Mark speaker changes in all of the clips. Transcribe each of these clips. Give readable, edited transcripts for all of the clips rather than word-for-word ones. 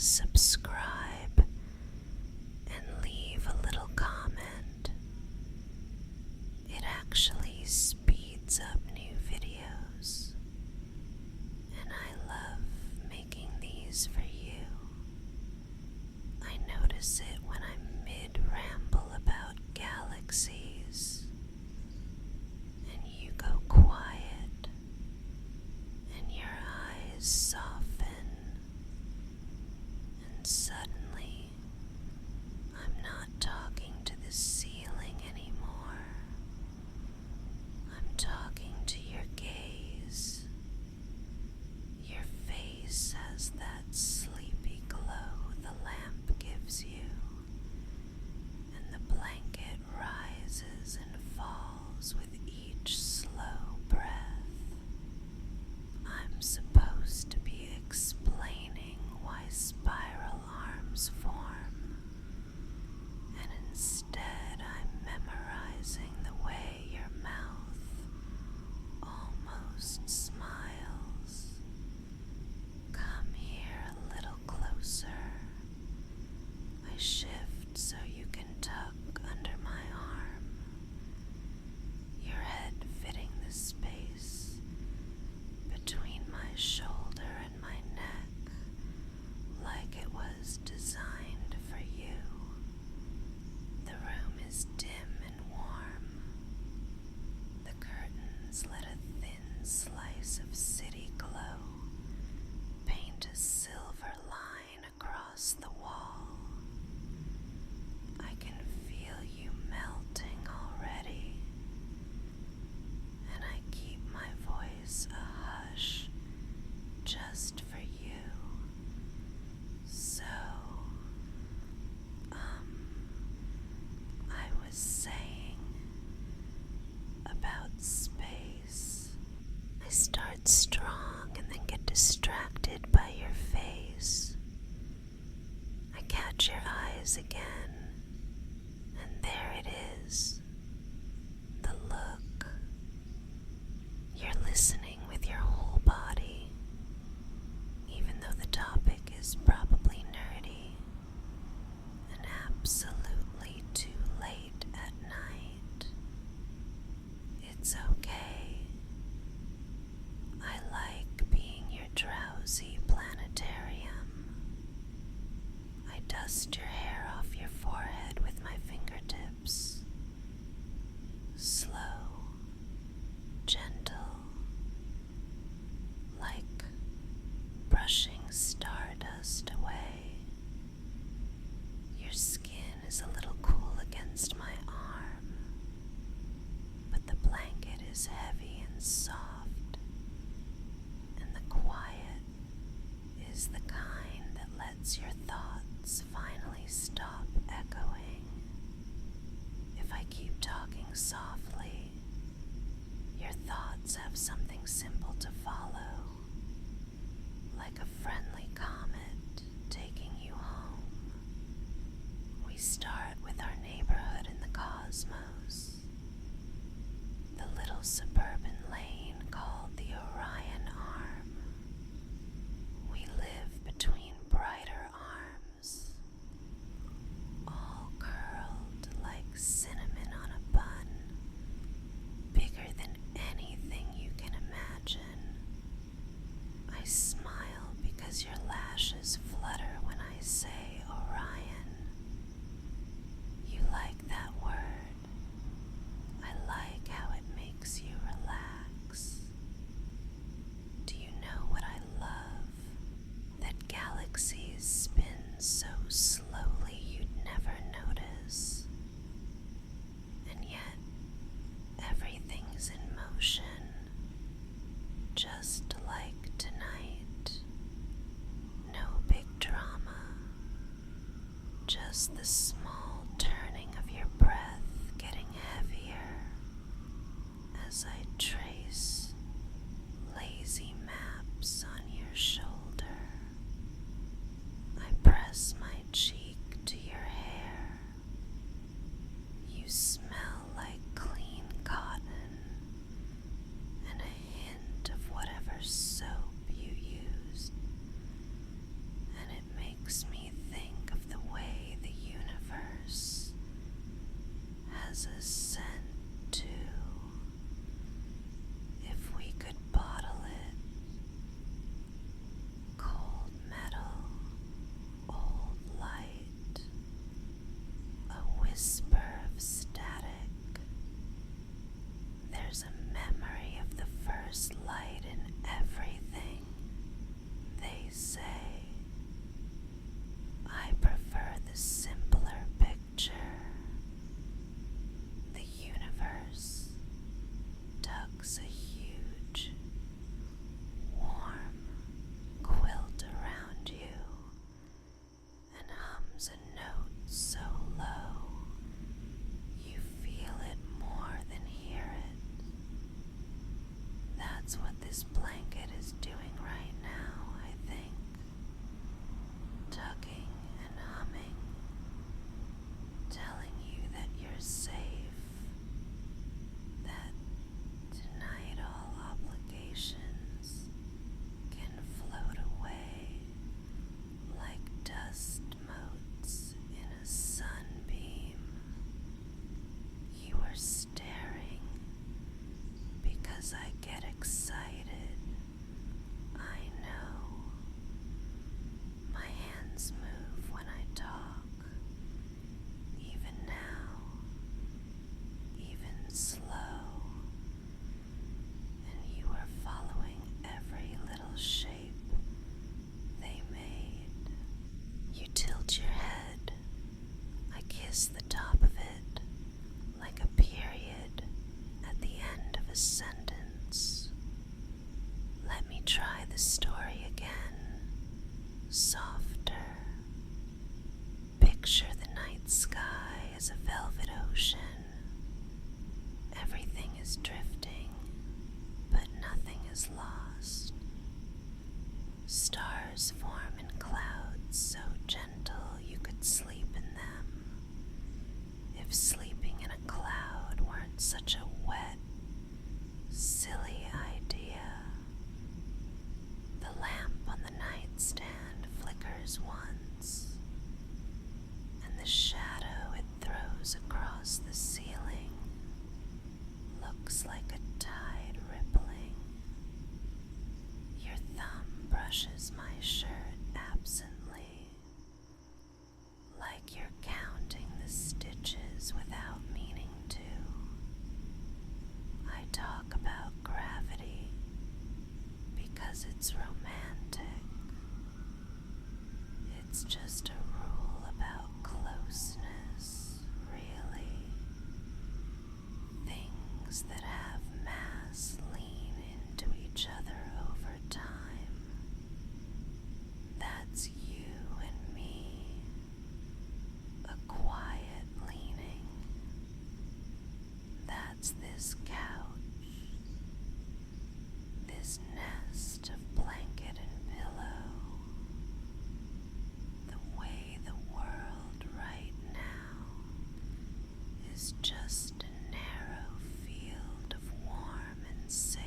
Speaker 1: subscribe, and leave a little comment. It actually speeds up new videos, and I love making these for you. I notice it when I'm mid-ramble about galaxies, and you go quiet, and your eyes soften, and suddenly I'm not talking to the ceiling anymore. I'm talking to your gaze. Your face has that sleepy glow the lamp gives you, and the blanket rises and falls with each slow breath. I'm supposed to be explaining why spiral arms form, and instead I'm memorizing the way your mouth almost smiles. Come here a little closer. I shift so you can tuck under my arm, your head fitting the space between my shoulder and my neck like it was designed for you. The room is dim and warm. The curtains let a thin slice of city glow paint a silver line across the wall. I can feel you melting already, and I keep my voice a hush just for you. So, I was saying about space. I start strong and then get distracted by your face. I catch your eyes again, and there it is, the look. You're listening with your whole body, even though the topic is probably nerdy and absolutely too late at night. It's okay. I like being your drowsy planetarium. I dust your hair off your forehead with my fingertips. Slow, gentle, like brushing stardust away. Your skin is a little cool against my arm, but the blanket is heavy and soft, and the quiet is the kind that lets your thoughts finally stop echoing. If I keep talking softly, your thoughts have something simple to follow, like a friendly comet taking you home. We start with our neighborhood in the cosmos, the little suburban lane called the Orion Arm. We live between brighter arms, all curled like cinnamon on a bun, bigger than anything you can imagine. I smile because your lashes flutter when I say Orion. You like that word. I like how it makes you relax. Do you know what I love? That galaxies spin so slowly you'd never notice. And yet, everything's in motion, just like tonight. No big drama, just the small turning of your breath getting heavier as I trace lazy maps on your shoulder. I press my cheek to your hair. You smell like clean cotton and a hint of whatever soap you used, and it makes It's just a rule about closeness, really. Things that have mass lean into each other over time. That's you and me. A quiet leaning. That's this couch. This nest of blanket and pillow. The way the world right now is just a narrow field of warm and safe.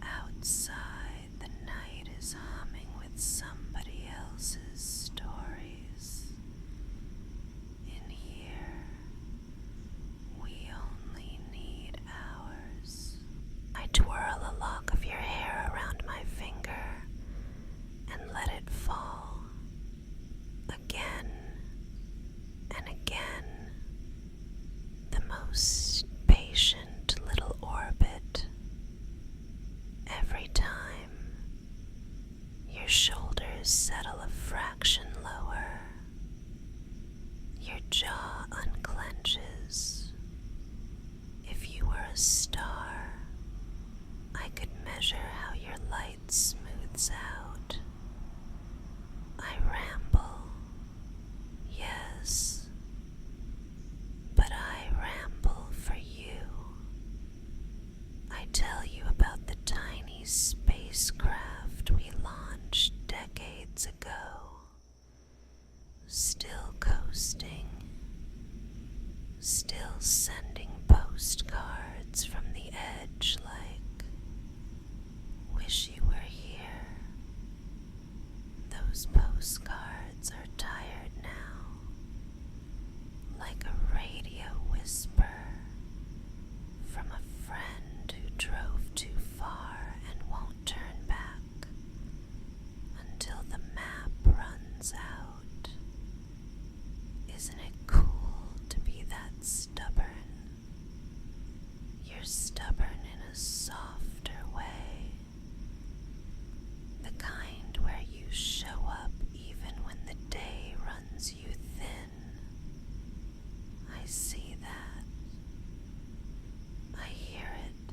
Speaker 1: Outside, the night is humming with somebody else's stories. In here, we only need ours. I twirl a lock of your hair around my finger and let it fall. Again and again. The most patient little orbit. Every time, your shoulders settle a fraction lower. Your jaw unclenches. If you were a star, I could measure how your light smooths out. I ramble, yes, but I ramble for you. I tell you about the tiny spacecraft we launched decades ago, still coasting, still sending postcards from the edge like, wish you were here. Those postcards are tired now, like a radio whisper from a friend who drove too far and won't turn back until the map runs out. Isn't it cool to be that stubborn? You're stubborn in a softer way, the kind where you show up even when the day runs you thin. I see that. I hear it.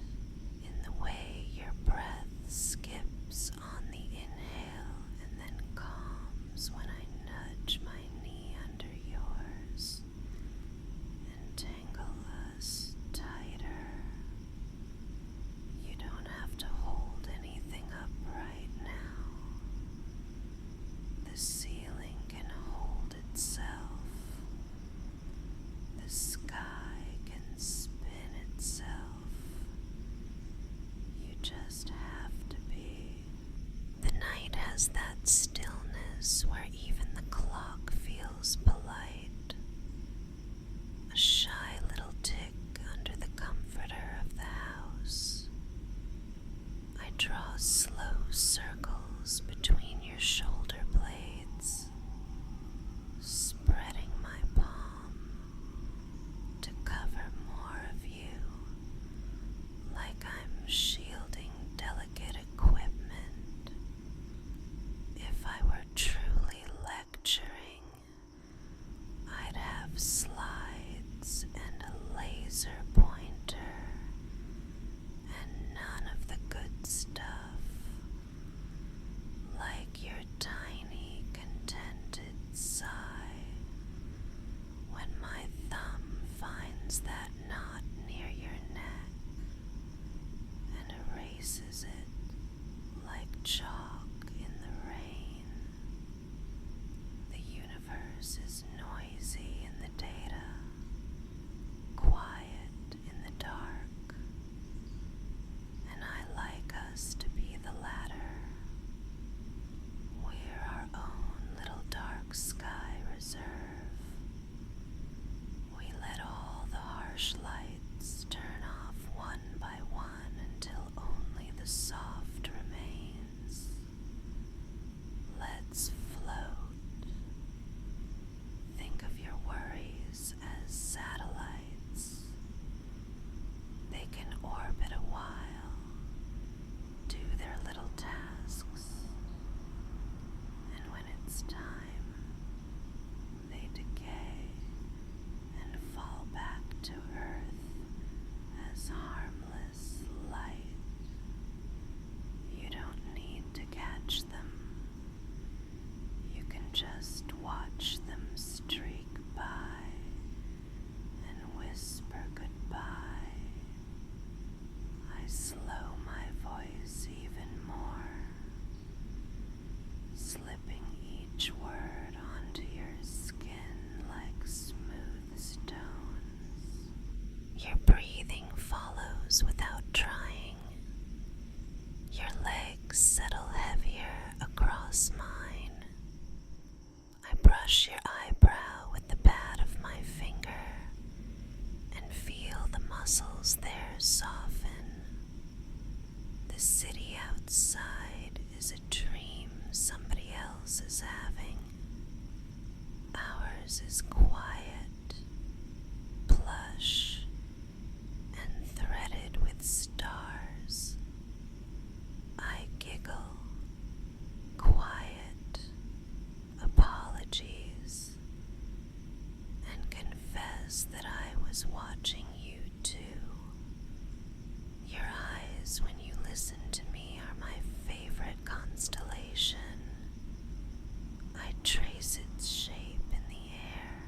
Speaker 1: trace its shape in the air.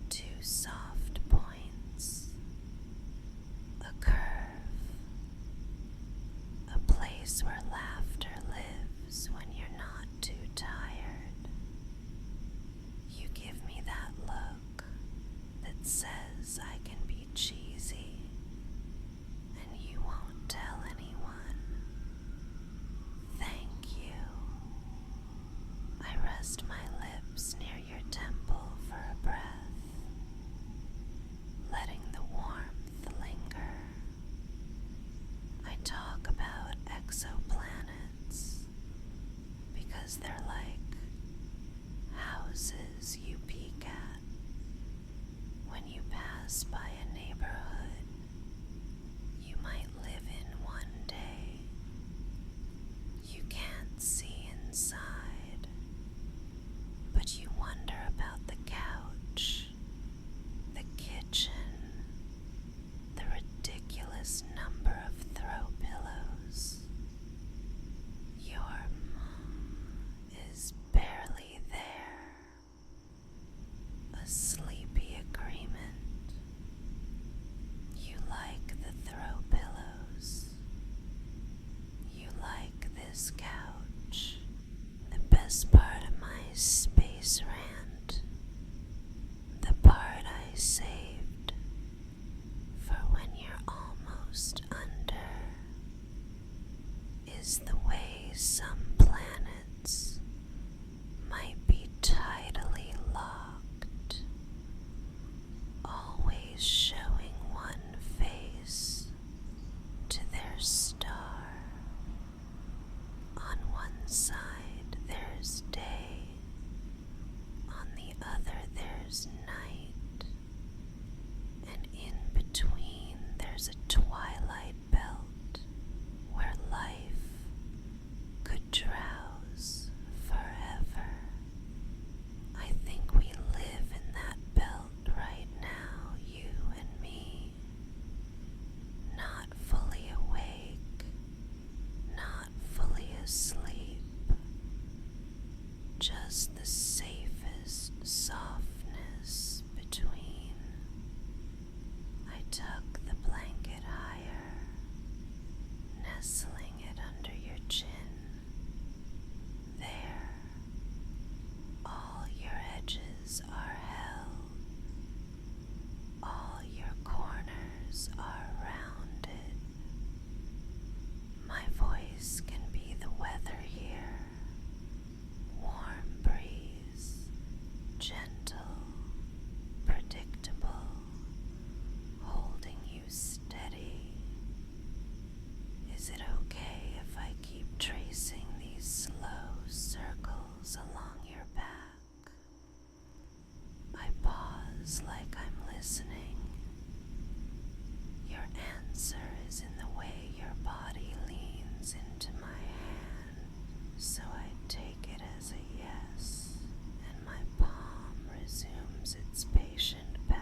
Speaker 1: Two soft points, a curve, a place where laughter lives when you're not too tired. You give me that look that says I can be cheesy and you won't tell anyone. Thank you. I rest my lips near your temple for a breath, letting the warmth linger. I talk about exoplanets because they're like houses you peek at when you pass by a neighborhood you might live in one day. You can't see inside, but you wonder about the couch, the kitchen, the ridiculous number of throw pillows. Your mom is barely there. A sleepy agreement. You like the throw pillows. You like this couch. The best part of my space rant, the part I saved for when you're almost under, is the way some planets might be tidally locked, always showing one face to their star. On one side there's day, on the other there's night, and in between there's a twilight belt where life could drowse forever. I think we live in that belt right now, you and me. Not fully awake, not fully asleep, just the safest softness between. I tuck the blanket higher, nestling it under your chin. There, all your edges are held, all your corners are rounded. My voice can be the weather here, warm breeze, gentle, predictable, holding you steady. Is it okay if I keep tracing these slow circles along your back? I pause like I'm listening. Your answer is in the way your body leans into my hand, so I take it as a yes, and my palm resumes its patient path.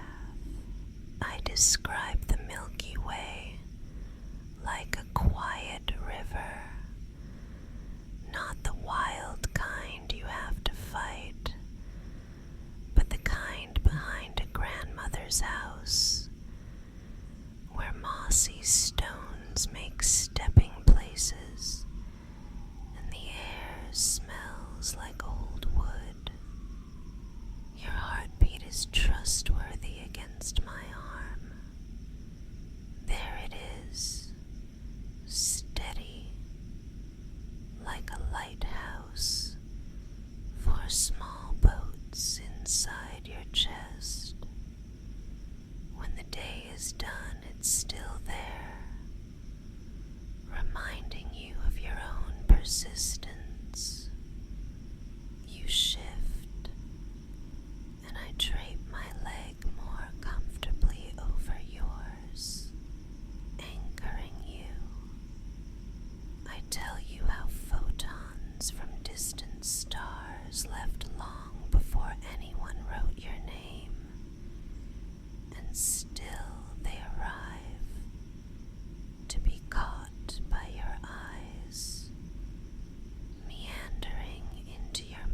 Speaker 1: I describe the Milky Way like a quiet river, not the wild kind you have to fight, but the kind behind a grandmother's house, where mossy stones make stepping places, and the air smells like old wood. Your heartbeat is trustworthy against my arm. There it is, steady, like a lighthouse for small boats inside your chest. When the day is done, it's still there, reminding you of your own persistence. You shift, and I drape my leg more comfortably over yours, anchoring you. I tell you how photons from distant stars left long before anyone wrote your name, and still they arrive to be caught by your eyes, meandering into your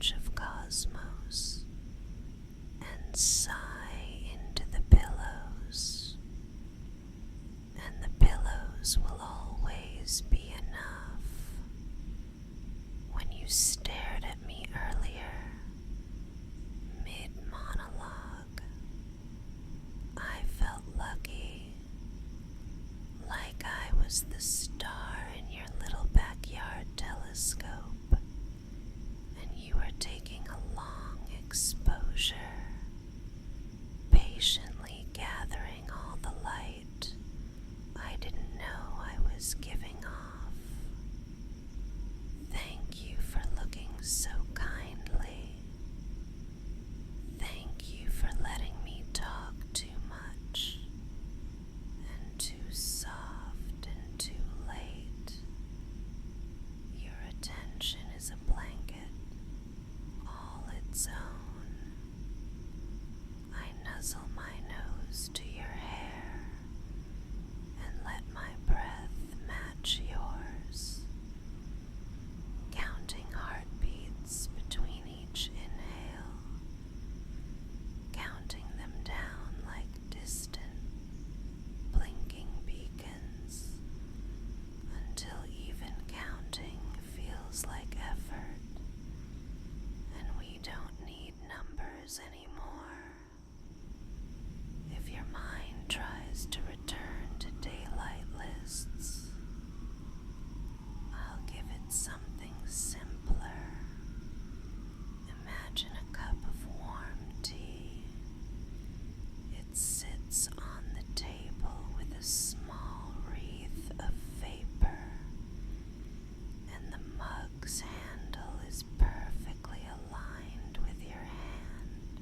Speaker 1: image of cosmos and sigh into the pillows, and the pillows will always be enough. When you stared at me earlier, mid-monologue, I felt lucky, like I was the star in your little backyard telescope, and you were taking a long exposure, patiently gathering all the light I didn't know I was giving off. Thank you for looking so kindly. Thank you for letting me talk too much and too soft and too late. Your attention is a blanket, all its own. I nuzzle my nose to your hair and let my breath match yours, counting heartbeats between each inhale, counting them down like distant, blinking beacons, until even counting feels like effort, and we don't need numbers anymore. If your mind tries to return to daylight lists, I'll give it something simpler. Imagine a cup of warm tea. It sits on the table with a small wreath of vapor, and the mug's handle is perfectly aligned with your hand.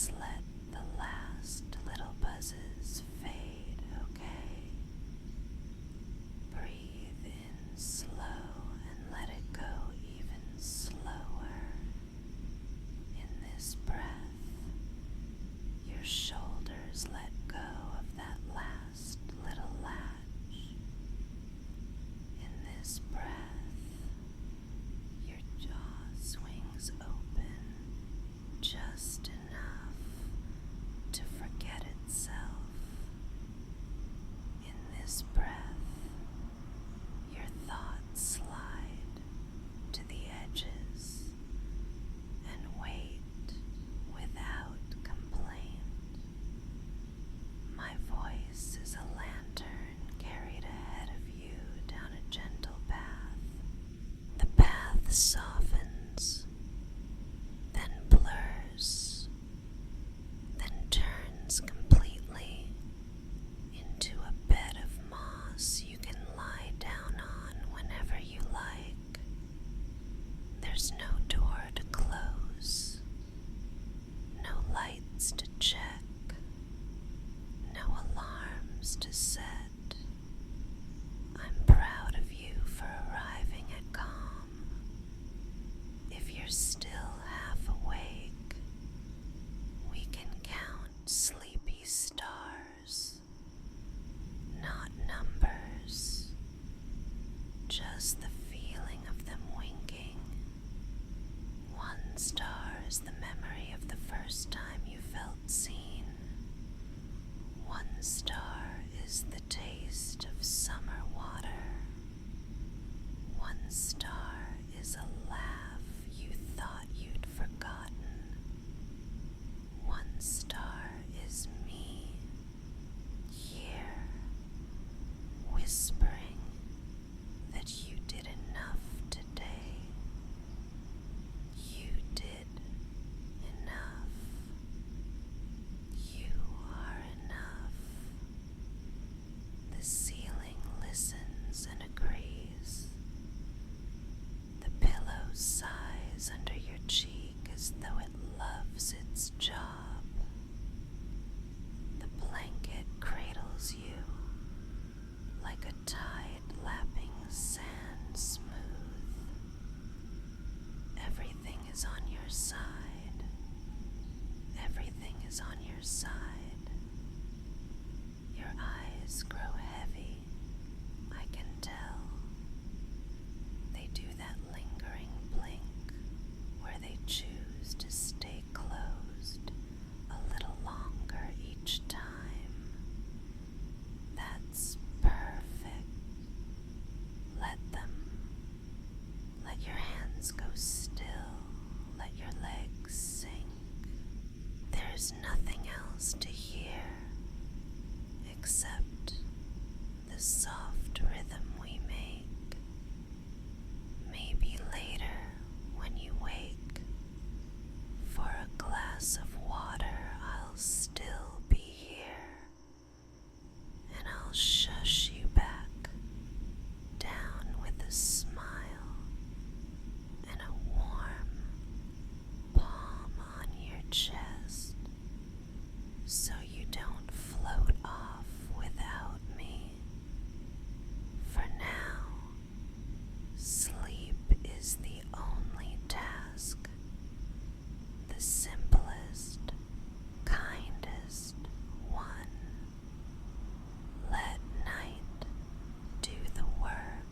Speaker 1: Let's let the last little buzzes fade, okay? Breathe in slow and let it go even slower. In this breath, your shoulders let go of that last little latch. In this breath, your jaw swings open just enough to forget itself. In this breath, your thoughts slide to the edges and wait without complaint. My voice is a lantern carried ahead of you down a gentle path. The path softens, then blurs, then turns completely into a bed of moss you can lie down on whenever you like. There's no door to close, no lights to check, no alarms to set. I'm proud of you for arriving at calm. If you're still half awake, we can count sleepy stars, not numbers, just the feeling of them winking. One star is the memory of the first time you felt seen. One star is the taste of summer water. One star is a laugh you thought you'd forgotten. One star is me, here, whispering that you did enough today. You did enough. You are enough. The ceiling listens and agrees. The pillow sighs under your cheek as though it loves its job. The blanket cradles you like a tide lapping sand smooth. Everything is on your side. Everything is on your side. Your eyes grow heavy, I can tell. They do that lingering blink where they choose to stay closed a little longer each time. That's perfect. Let them. Let your hands go still. Let your legs sink. There's nothing else to hear except the soft rhythm we make. Maybe later, when you wake, for a glass of water, I'll still be here, and I'll shush you back down with a smile and a warm palm on your chest, so you don't float off without me. For now, sleep is the only task, the simplest, kindest one. Let night do the work.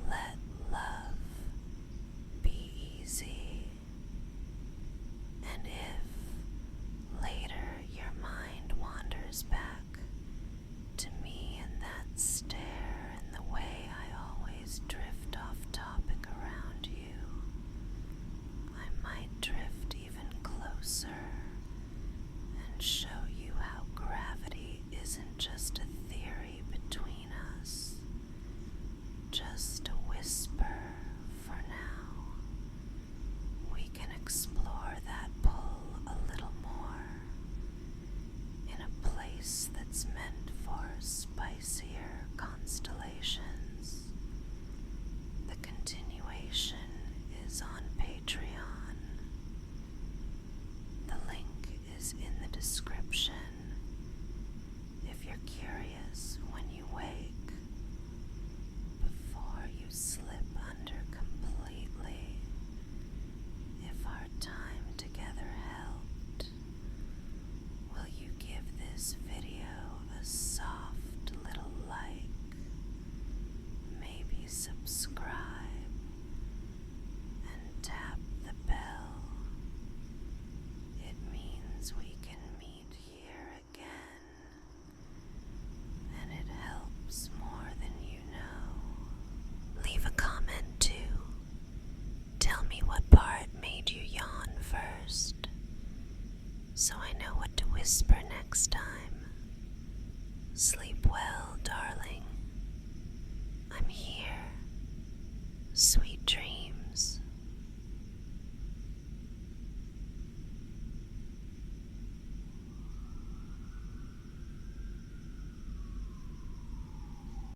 Speaker 1: Let love be easy. next time. Sleep well.